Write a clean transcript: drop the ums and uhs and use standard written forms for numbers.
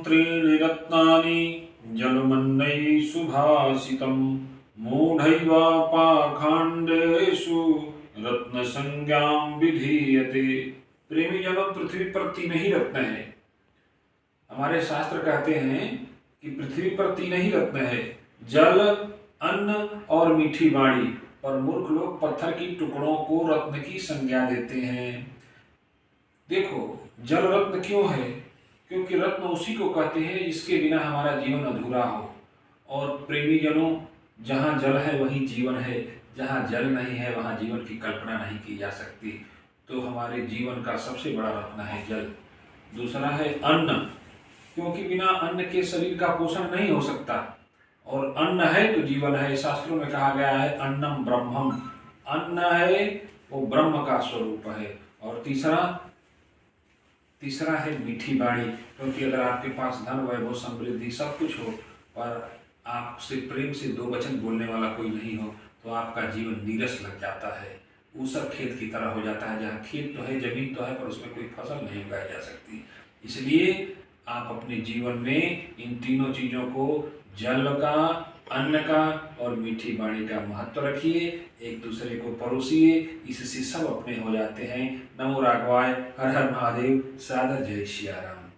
त्रीणि रत्नानि जलमन्नै सुभाषितं मूढैवा पाखंडेषु रत्न संज्ञां विधीयते। प्रेमी जनों, पृथ्वी पर तीन ही रत्न है। हमारे शास्त्र कहते हैं कि पृथ्वी पर तीन ही रत्न है, जल, अन्न और मीठी वाणी। पर मूर्ख लोग पत्थर की टुकड़ों को रत्न की संज्ञा देते हैं। देखो, जल रत्न क्यों है? क्योंकि रत्न उसी को कहते हैं जिसके बिना हमारा जीवन अधूरा हो। और प्रेमी जनों, जहाँ जल है वहीं जीवन है, जहाँ जल नहीं है वहाँ जीवन की कल्पना नहीं की जा सकती। तो हमारे जीवन का सबसे बड़ा रत्न है जल। दूसरा है अन्न, क्योंकि बिना अन्न के शरीर का पोषण नहीं हो सकता, और अन्न है तो जीवन है। शास्त्रों में कहा गया है अन्नम ब्रह्मम, अन्न है वो ब्रह्म का स्वरूप है। और तीसरा है मीठी वाणी, क्योंकि अगर आपके पास धन, वैभव, समृद्धि सब कुछ हो पर आपसे प्रेम से दो वचन बोलने वाला कोई नहीं हो तो आपका जीवन नीरस लग जाता है। ऊसर खेत की तरह हो जाता है, जहाँ खेत तो है, जमीन तो है, पर उसमें कोई फसल नहीं उगाई जा सकती। इसलिए आप अपने जीवन में इन तीनों चीज़ों को, जल का, अन्न का और मीठी वाणी का महत्व रखिए, एक दूसरे को परोसिए, इससे सब अपने हो जाते हैं। नमो राघवाय, हर हर महादेव, सादर जय सिया राम।